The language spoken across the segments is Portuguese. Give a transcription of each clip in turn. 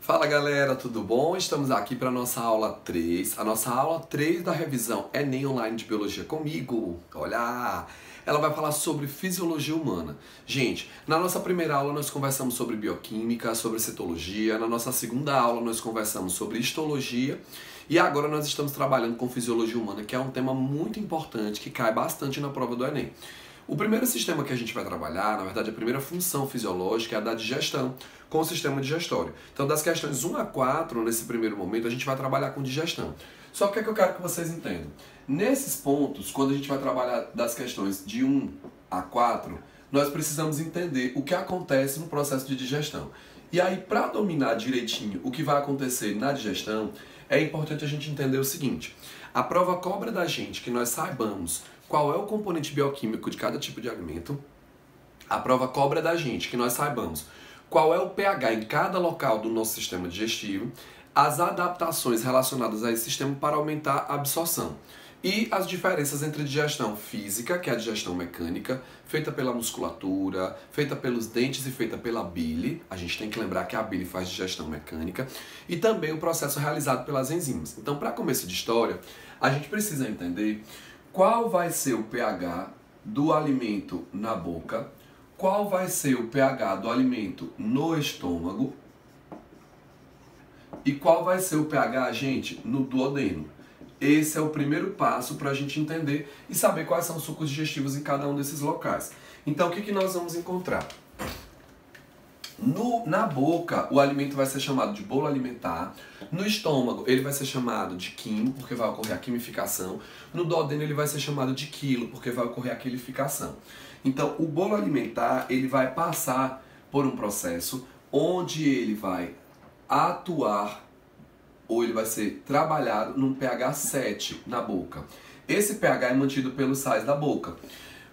Fala galera, tudo bom? Estamos aqui para a nossa aula 3. A nossa aula 3 da revisão Enem Online de Biologia comigo. Olha! Ela vai falar sobre fisiologia humana. Gente, na nossa primeira aula nós conversamos sobre bioquímica, sobre citologia. Na nossa segunda aula nós conversamos sobre histologia. E agora nós estamos trabalhando com fisiologia humana, que é um tema muito importante, que cai bastante na prova do Enem. O primeiro sistema que a gente vai trabalhar, na verdade a primeira função fisiológica é a da digestão, com o sistema digestório. Então das questões 1 a 4, nesse primeiro momento, a gente vai trabalhar com digestão. Só que o que é que eu quero que vocês entendam? Nesses pontos, quando a gente vai trabalhar das questões de 1 a 4, nós precisamos entender o que acontece no processo de digestão. E aí, para dominar direitinho o que vai acontecer na digestão, é importante a gente entender o seguinte: a prova cobra da gente que nós saibamos qual é o componente bioquímico de cada tipo de alimento. A prova cobra da gente que nós saibamos qual é o pH em cada local do nosso sistema digestivo, as adaptações relacionadas a esse sistema para aumentar a absorção e as diferenças entre digestão física, que é a digestão mecânica, feita pela musculatura, feita pelos dentes e feita pela bile. A gente tem que lembrar que a bile faz digestão mecânica, e também o processo realizado pelas enzimas. Então, para começo de história, a gente precisa entender qual vai ser o pH do alimento na boca, qual vai ser o pH do alimento no estômago e qual vai ser o pH, gente, no duodeno. Esse é o primeiro passo para a gente entender e saber quais são os sucos digestivos em cada um desses locais. Então, o que nós vamos encontrar? Na boca, o alimento vai ser chamado de bolo alimentar. No estômago, ele vai ser chamado de quimo, porque vai ocorrer a quimificação. No duodeno, ele vai ser chamado de quilo, porque vai ocorrer a quilificação. Então, o bolo alimentar, ele vai passar por um processo onde ele vai atuar, ou ele vai ser trabalhado num pH 7 na boca. Esse pH é mantido pelos sais da boca.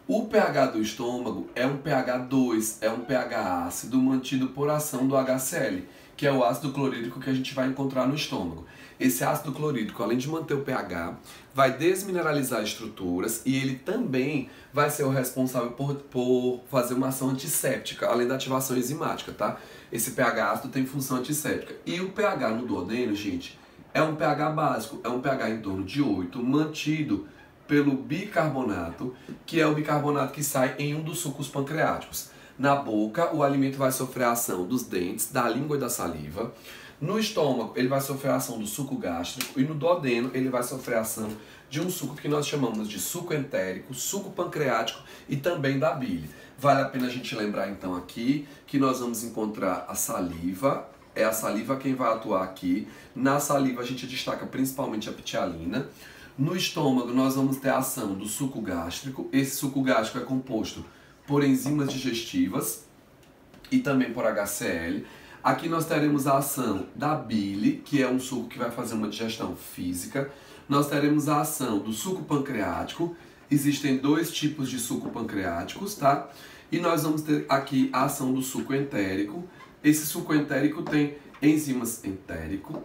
O pH do estômago é um pH 2, é um pH ácido mantido por ação do HCl, que é o ácido clorídrico que a gente vai encontrar no estômago. Esse ácido clorídrico, além de manter o pH, vai desmineralizar estruturas e ele também vai ser o responsável por fazer uma ação antisséptica, além da ativação enzimática, tá? Esse pH ácido tem função antisséptica. E o pH no duodeno, gente, é um pH básico, é um pH em torno de 8, mantido pelo bicarbonato, que é o bicarbonato que sai em um dos sucos pancreáticos. Na boca, o alimento vai sofrer a ação dos dentes, da língua e da saliva. No estômago, ele vai sofrer a ação do suco gástrico. E no duodeno, ele vai sofrer a ação de um suco que nós chamamos de suco entérico, suco pancreático e também da bile. Vale a pena a gente lembrar então aqui que nós vamos encontrar a saliva. É a saliva quem vai atuar aqui. Na saliva a gente destaca principalmente a ptialina. No estômago nós vamos ter a ação do suco gástrico. Esse suco gástrico é composto por enzimas digestivas e também por HCl. Aqui nós teremos a ação da bile, que é um suco que vai fazer uma digestão física. Nós teremos a ação do suco pancreático. Existem dois tipos de suco pancreáticos, tá? E nós vamos ter aqui a ação do suco entérico. Esse suco entérico tem enzimas entérico,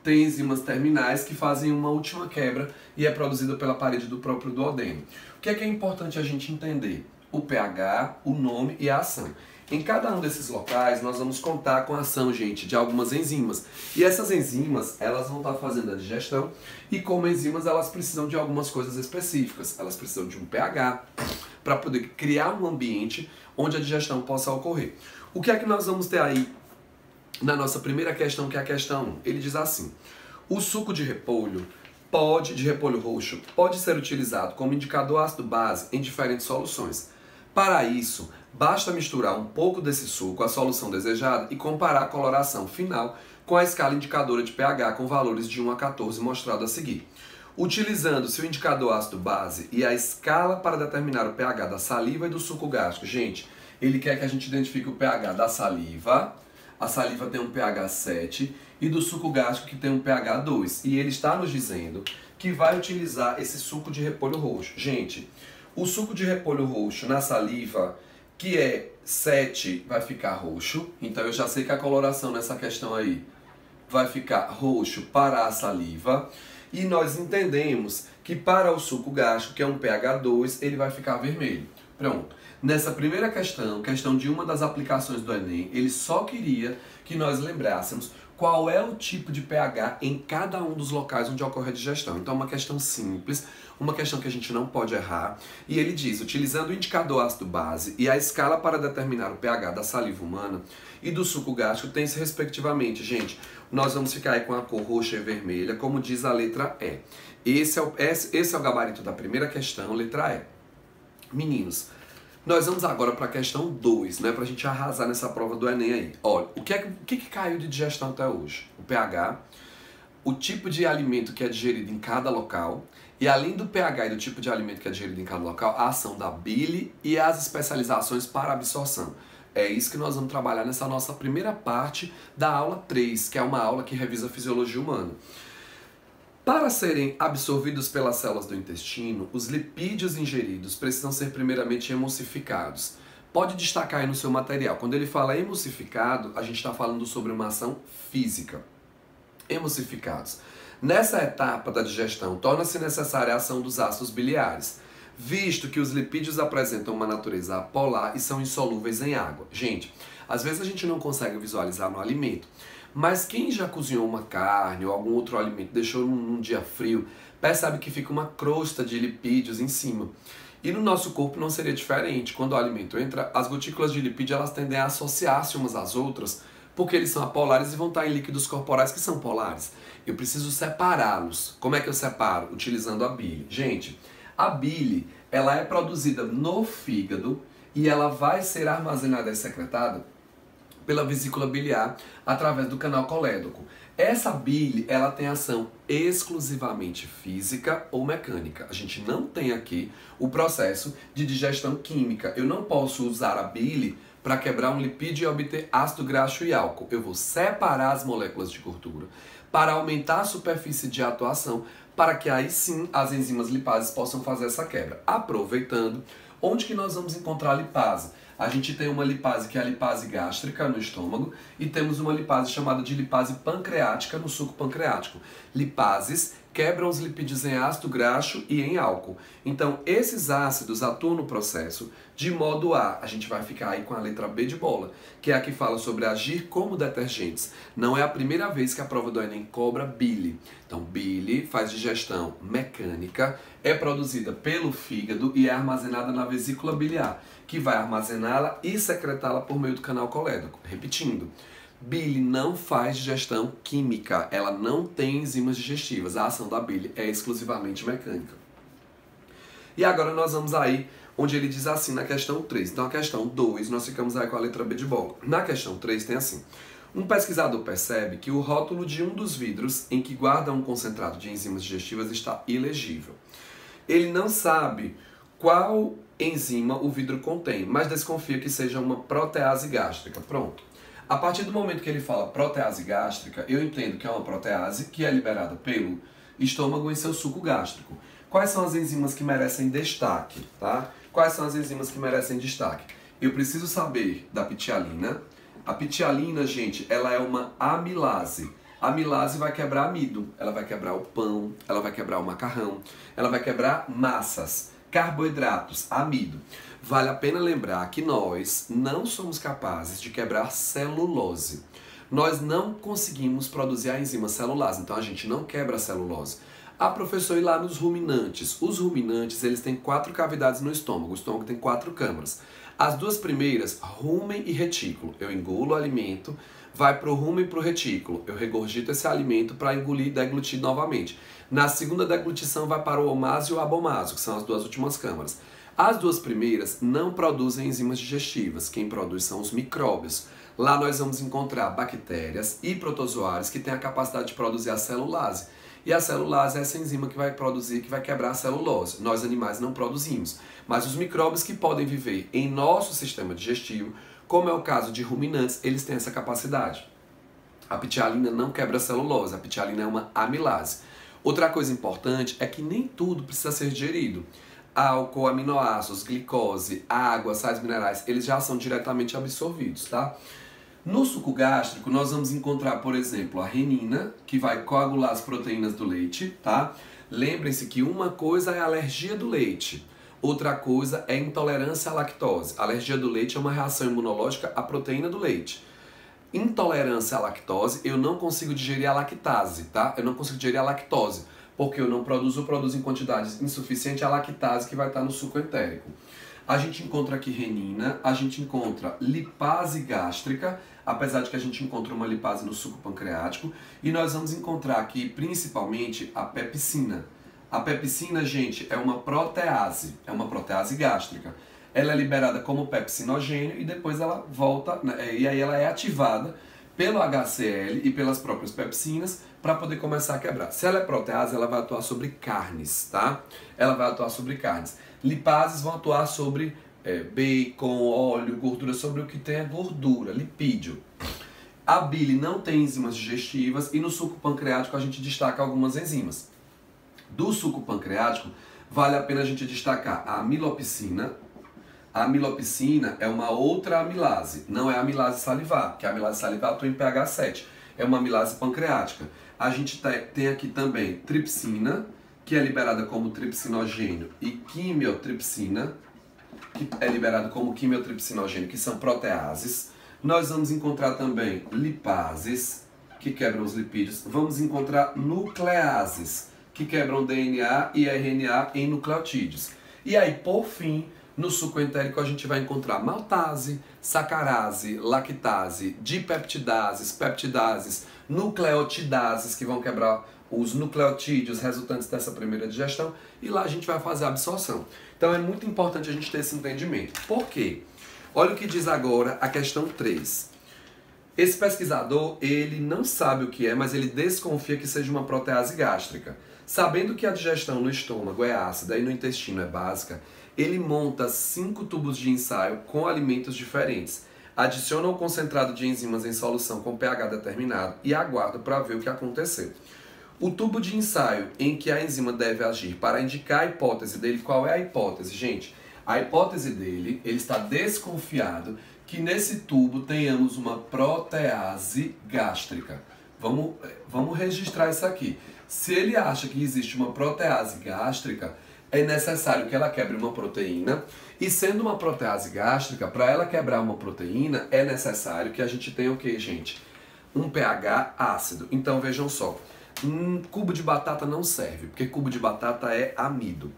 tem enzimas terminais que fazem uma última quebra e é produzida pela parede do próprio duodeno. O que é importante a gente entender? O pH, o nome e a ação. Em cada um desses locais, nós vamos contar com a ação, gente, de algumas enzimas. E essas enzimas, elas vão estar fazendo a digestão e como enzimas, elas precisam de algumas coisas específicas. Elas precisam de um pH para poder criar um ambiente onde a digestão possa ocorrer. O que é que nós vamos ter aí na nossa primeira questão, que é a questão 1? Ele diz assim: o suco de repolho roxo, pode ser utilizado como indicador ácido-base em diferentes soluções. Para isso, basta misturar um pouco desse suco à solução desejada e comparar a coloração final com a escala indicadora de pH com valores de 1 a 14 mostrado a seguir. Utilizando-se o indicador ácido-base e a escala para determinar o pH da saliva e do suco gástrico. Gente, ele quer que a gente identifique o pH da saliva. A saliva tem um pH 7 e do suco gástrico que tem um pH 2. E ele está nos dizendo que vai utilizar esse suco de repolho roxo. Gente, o suco de repolho roxo na saliva, que é 7, vai ficar roxo. Então eu já sei que a coloração nessa questão aí vai ficar roxo para a saliva. E nós entendemos que para o suco gástrico, que é um pH 2, ele vai ficar vermelho. Pronto. Nessa primeira questão de uma das aplicações do Enem, ele só queria que nós lembrássemos qual é o tipo de pH em cada um dos locais onde ocorre a digestão. Então é uma questão simples, uma questão que a gente não pode errar. E ele diz, utilizando o indicador ácido-base e a escala para determinar o pH da saliva humana e do suco gástrico, tem-se respectivamente, gente, nós vamos ficar aí com a cor roxa e vermelha, como diz a letra E. Esse é o gabarito da primeira questão, letra E. Meninos, nós vamos agora para a questão 2, né, para a gente arrasar nessa prova do Enem aí. Olha, o que caiu de digestão até hoje? O pH, o tipo de alimento que é digerido em cada local, e além do pH e do tipo de alimento que é digerido em cada local, a ação da bile e as especializações para absorção. É isso que nós vamos trabalhar nessa nossa primeira parte da aula 3, que é uma aula que revisa a fisiologia humana. Para serem absorvidos pelas células do intestino, os lipídios ingeridos precisam ser primeiramente emulsificados. Pode destacar aí no seu material, quando ele fala emulsificado, a gente está falando sobre uma ação física. Emulsificados. Nessa etapa da digestão, torna-se necessária a ação dos ácidos biliares, visto que os lipídios apresentam uma natureza apolar e são insolúveis em água. Gente, às vezes a gente não consegue visualizar no alimento, mas quem já cozinhou uma carne ou algum outro alimento, deixou num dia frio, percebe que fica uma crosta de lipídios em cima. E no nosso corpo não seria diferente. Quando o alimento entra, as gotículas de lipídio elas tendem a associar-se umas às outras, porque eles são apolares e vão estar em líquidos corporais que são polares. Eu preciso separá-los. Como é que eu separo? Utilizando a bile. Gente, a bile ela é produzida no fígado e ela vai ser armazenada e secretada pela vesícula biliar através do canal colédoco. Essa bile, ela tem ação exclusivamente física ou mecânica. A gente não tem aqui o processo de digestão química. Eu não posso usar a bile para quebrar um lipídio e obter ácido graxo e álcool. Eu vou separar as moléculas de gordura para aumentar a superfície de atuação, para que aí sim as enzimas lipases possam fazer essa quebra. Aproveitando, onde que nós vamos encontrar a lipase? A gente tem uma lipase que é a lipase gástrica no estômago e temos uma lipase chamada de lipase pancreática no suco pancreático. Lipases quebram os lipídios em ácido graxo e em álcool. Então, esses ácidos atuam no processo de modo a gente vai ficar aí com a letra B de bola, que é a que fala sobre agir como detergentes. Não é a primeira vez que a prova do Enem cobra bile. Então, bile faz digestão mecânica, é produzida pelo fígado e é armazenada na vesícula biliar, que vai armazená-la e secretá-la por meio do canal colédoco. Repetindo, bile não faz digestão química, ela não tem enzimas digestivas, a ação da bile é exclusivamente mecânica. E agora nós vamos aí, onde ele diz assim na questão 3. Então a questão 2, nós ficamos aí com a letra B de bola. Na questão 3 tem assim: um pesquisador percebe que o rótulo de um dos vidros em que guarda um concentrado de enzimas digestivas está ilegível. Ele não sabe qual enzima o vidro contém, mas desconfia que seja uma protease gástrica. Pronto. A partir do momento que ele fala protease gástrica, eu entendo que é uma protease que é liberada pelo estômago em seu suco gástrico. Quais são as enzimas que merecem destaque, tá? Quais são as enzimas que merecem destaque? Eu preciso saber da ptialina. A ptialina, gente, ela é uma amilase. A amilase vai quebrar amido, ela vai quebrar o pão, ela vai quebrar o macarrão, ela vai quebrar massas, carboidratos, amido. Vale a pena lembrar que nós não somos capazes de quebrar celulose. Nós não conseguimos produzir a enzima celulase, então a gente não quebra a celulose. Ah, professor, e lá nos ruminantes? Os ruminantes, eles têm 4 cavidades no estômago. O estômago tem 4 câmaras. As duas primeiras, rúmen e retículo. Eu engulo o alimento, vai para o rumen e para o retículo. Eu regurgito esse alimento para engolir e deglutir novamente. Na segunda deglutição vai para o omáse e o abomáse, que são as duas últimas câmaras. As duas primeiras não produzem enzimas digestivas. Quem produz são os micróbios. Lá nós vamos encontrar bactérias e protozoários que têm a capacidade de produzir a celulase. E a celulase é essa enzima que vai produzir, que vai quebrar a celulose. Nós animais não produzimos. Mas os micróbios que podem viver em nosso sistema digestivo, como é o caso de ruminantes, eles têm essa capacidade. A ptialina não quebra a celulose, a ptialina é uma amilase. Outra coisa importante é que nem tudo precisa ser digerido. Álcool, aminoácidos, glicose, água, sais minerais, eles já são diretamente absorvidos, tá? No suco gástrico, nós vamos encontrar, por exemplo, a renina, que vai coagular as proteínas do leite, tá? Lembrem-se que uma coisa é a alergia do leite, Outra coisa é intolerância à lactose. A alergia do leite é uma reação imunológica à proteína do leite. Intolerância à lactose, eu não consigo digerir a lactase, tá? Eu não consigo digerir a lactose, porque eu não produzo em quantidades insuficientes a lactase que vai estar no suco entérico. A gente encontra aqui renina, a gente encontra lipase gástrica, apesar de que a gente encontra uma lipase no suco pancreático, e nós vamos encontrar aqui principalmente a pepsina. A pepsina, gente, é uma protease gástrica. Ela é liberada como pepsinogênio e depois ela volta, né, e aí ela é ativada pelo HCl e pelas próprias pepsinas para poder começar a quebrar. Se ela é protease, ela vai atuar sobre carnes, tá? Ela vai atuar sobre carnes. Lipases vão atuar sobre bacon, óleo, gordura, sobre o que tem a gordura, lipídio. A bile não tem enzimas digestivas e no suco pancreático a gente destaca algumas enzimas. Do suco pancreático, vale a pena a gente destacar a amilopicina. A amilopicina é uma outra amilase, não é a amilase salivar, que a amilase salivar atua em pH 7, é uma amilase pancreática. A gente tem aqui também tripsina, que é liberada como tripsinogênio, e quimiotripsina, que é liberada como quimiotripsinogênio, que são proteases. Nós vamos encontrar também lipases, que quebram os lipídios. Vamos encontrar nucleases, que quebram DNA e RNA em nucleotídeos. E aí, por fim, no suco entérico a gente vai encontrar maltase, sacarase, lactase, dipeptidases, peptidases, nucleotidases, que vão quebrar os nucleotídeos resultantes dessa primeira digestão, e lá a gente vai fazer a absorção. Então é muito importante a gente ter esse entendimento. Por quê? Olha o que diz agora a questão 3. Esse pesquisador, ele não sabe o que é, mas ele desconfia que seja uma protease gástrica. Sabendo que a digestão no estômago é ácida e no intestino é básica, ele monta 5 tubos de ensaio com alimentos diferentes, adiciona o concentrado de enzimas em solução com pH determinado e aguarda para ver o que aconteceu. O tubo de ensaio em que a enzima deve agir para indicar a hipótese dele, qual é a hipótese, gente? A hipótese dele, ele está desconfiado que nesse tubo tenhamos uma protease gástrica. Vamos registrar isso aqui. Se ele acha que existe uma protease gástrica, é necessário que ela quebre uma proteína, e sendo uma protease gástrica, para ela quebrar uma proteína, é necessário que a gente tenha o que, gente? Um pH ácido. Então vejam só, cubo de batata não serve, porque cubo de batata é amido.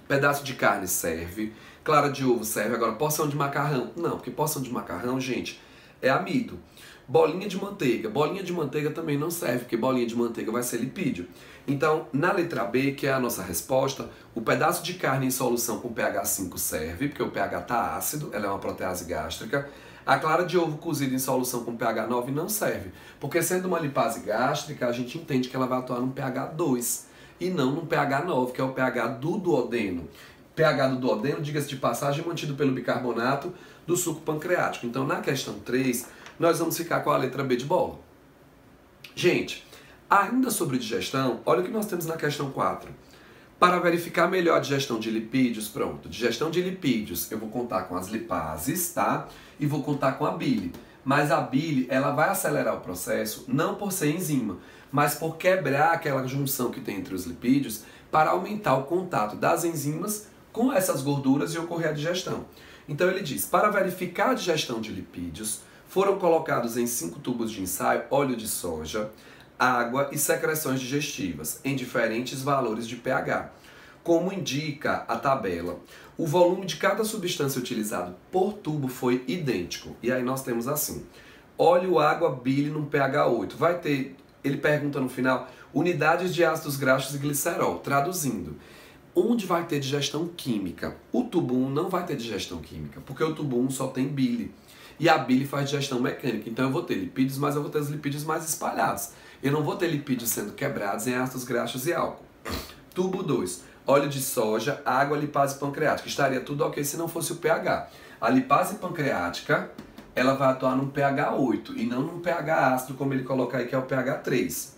Pedaço de carne serve, clara de ovo serve, agora porção de macarrão, não, porque porção de macarrão, gente, é amido. Bolinha de manteiga também não serve, porque bolinha de manteiga vai ser lipídio. Então, na letra B, que é a nossa resposta, o pedaço de carne em solução com pH 5 serve, porque o pH está ácido, ela é uma protease gástrica. A clara de ovo cozida em solução com pH 9 não serve, porque sendo uma lipase gástrica, a gente entende que ela vai atuar no pH 2 e não no pH 9, que é o pH do duodeno. pH do duodeno, diga-se de passagem, mantido pelo bicarbonato do suco pancreático. Então, na questão 3, nós vamos ficar com a letra B de bola. Gente, ainda sobre digestão, olha o que nós temos na questão 4. Para verificar melhor a digestão de lipídios, pronto, digestão de lipídios, eu vou contar com as lipases, tá? E vou contar com a bile. Mas a bile, ela vai acelerar o processo, não por ser enzima, mas por quebrar aquela junção que tem entre os lipídios para aumentar o contato das enzimas com essas gorduras e ocorrer a digestão. Então ele diz, para verificar a digestão de lipídios, foram colocados em 5 tubos de ensaio óleo de soja, água e secreções digestivas, em diferentes valores de pH. Como indica a tabela, o volume de cada substância utilizado por tubo foi idêntico. E aí nós temos assim, óleo, água, bile num pH 8. Vai ter, ele pergunta no final, unidades de ácidos graxos e glicerol. Traduzindo, onde vai ter digestão química? O tubo 1 não vai ter digestão química, porque o tubo 1 só tem bile. E a bile faz digestão mecânica. Então eu vou ter lipídios, mas eu vou ter os lipídios mais espalhados. Eu não vou ter lipídios sendo quebrados em ácidos graxos e álcool. Tubo 2. Óleo de soja, água, lipase pancreática. Estaria tudo ok se não fosse o pH. A lipase pancreática, ela vai atuar num pH 8 e não num pH ácido, como ele coloca aí, que é o pH 3.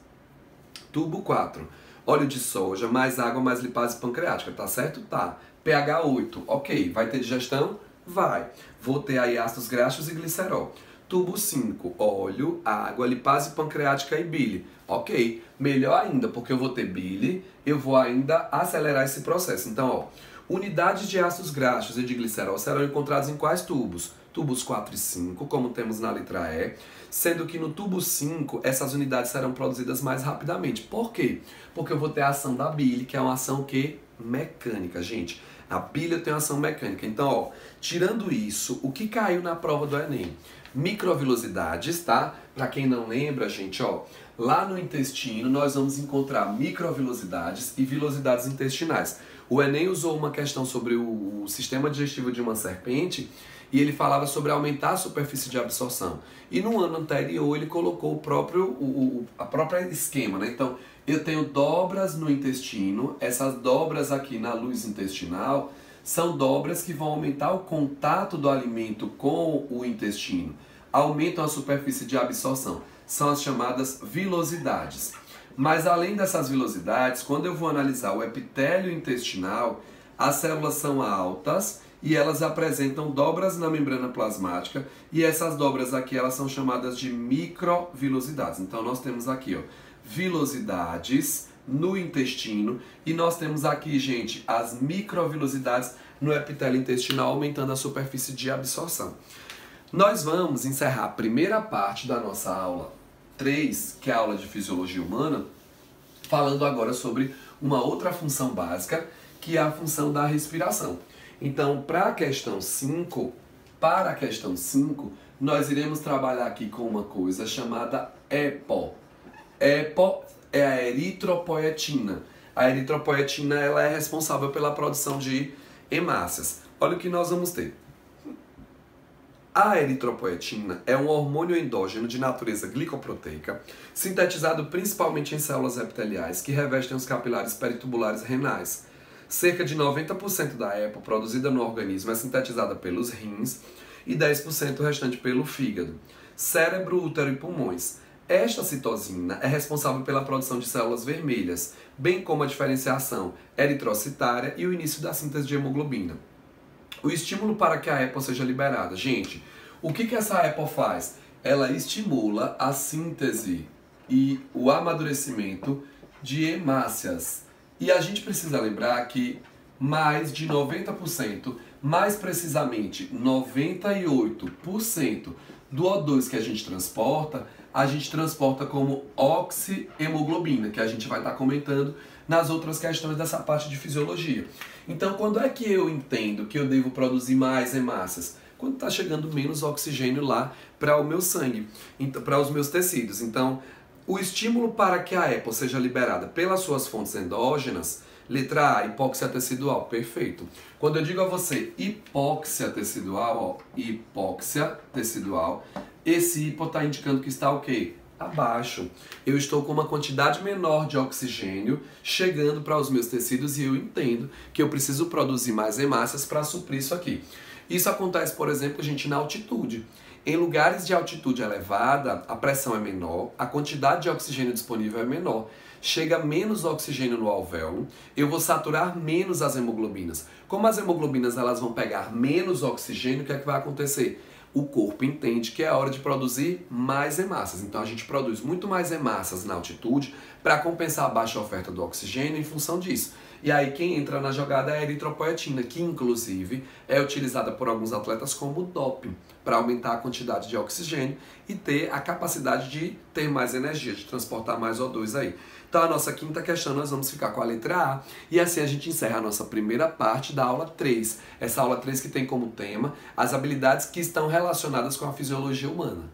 Tubo 4. Óleo de soja, mais água, mais lipase pancreática. Tá certo? Tá. pH 8. Ok. Vai ter digestão? Vai. Vou ter aí ácidos graxos e glicerol. Tubo 5, óleo, água, lipase pancreática e bile. Ok, melhor ainda, porque eu vou ter bile, eu vou ainda acelerar esse processo. Então, ó, Unidades de ácidos graxos e de glicerol serão encontrados em quais tubos? Tubos 4 e 5, como temos na letra E, sendo que no tubo 5 essas unidades serão produzidas mais rapidamente. Por quê? Porque eu vou ter a ação da bile, que é uma ação que? Mecânica, gente. A bile tem uma ação mecânica. Então, ó, tirando isso, o que caiu na prova do Enem? Microvilosidades, tá? Para quem não lembra, gente, ó, lá no intestino nós vamos encontrar microvilosidades e vilosidades intestinais. O Enem usou uma questão sobre o sistema digestivo de uma serpente e ele falava sobre aumentar a superfície de absorção. E no ano anterior ele colocou a própria esquema, né? Então, eu tenho dobras no intestino, essas dobras aqui na luz intestinal são dobras que vão aumentar o contato do alimento com o intestino, aumentam a superfície de absorção, são as chamadas vilosidades. Mas além dessas vilosidades, quando eu vou analisar o epitélio intestinal, as células são altas e elas apresentam dobras na membrana plasmática e essas dobras aqui elas são chamadas de microvilosidades. Então nós temos aqui, ó, vilosidades no intestino e nós temos aqui, gente, as microvilosidades no epitélio intestinal aumentando a superfície de absorção. Nós vamos encerrar a primeira parte da nossa aula 3, que é a aula de fisiologia humana, falando agora sobre uma outra função básica, que é a função da respiração. Então, para a questão 5, nós iremos trabalhar aqui com uma coisa chamada EPO. EPO é a eritropoetina. A eritropoetina ela é responsável pela produção de hemácias. Olha o que nós vamos ter. A eritropoetina é um hormônio endógeno de natureza glicoproteica, sintetizado principalmente em células epiteliais que revestem os capilares peritubulares renais. Cerca de 90% da EPO produzida no organismo é sintetizada pelos rins e 10% o restante pelo fígado, cérebro, útero e pulmões. Esta citosina é responsável pela produção de células vermelhas, bem como a diferenciação eritrocitária e o início da síntese de hemoglobina. O estímulo para que a EPO seja liberada. Gente, o que essa EPO faz? Ela estimula a síntese e o amadurecimento de hemácias. E a gente precisa lembrar que mais de 90%, mais precisamente 98% do O2 que a gente transporta como oxihemoglobina, que a gente vai estar comentando nas outras questões dessa parte de fisiologia. Então, quando é que eu entendo que eu devo produzir mais hemácias? Quando está chegando menos oxigênio lá para o meu sangue, para os meus tecidos. Então, o estímulo para que a EPO seja liberada pelas suas fontes endógenas, letra A, hipóxia tecidual, perfeito. Quando eu digo a você hipóxia tecidual, esse hipo está indicando que está o quê? Abaixo. Eu estou com uma quantidade menor de oxigênio chegando para os meus tecidos e eu entendo que eu preciso produzir mais hemácias para suprir isso aqui. Isso acontece, por exemplo, gente, na altitude. Em lugares de altitude elevada, a pressão é menor, a quantidade de oxigênio disponível é menor. Chega menos oxigênio no alvéolo, eu vou saturar menos as hemoglobinas. Como as hemoglobinas elas vão pegar menos oxigênio, o que é que vai acontecer? O corpo entende que é hora de produzir mais hemácias. Então a gente produz muito mais hemácias na altitude para compensar a baixa oferta do oxigênio em função disso. E aí quem entra na jogada é a eritropoetina, que inclusive é utilizada por alguns atletas como doping, para aumentar a quantidade de oxigênio e ter a capacidade de ter mais energia, de transportar mais O2 aí. Então a nossa quinta questão nós vamos ficar com a letra A e assim a gente encerra a nossa primeira parte da aula 3. Essa aula 3 que tem como tema as habilidades que estão relacionadas com a fisiologia humana.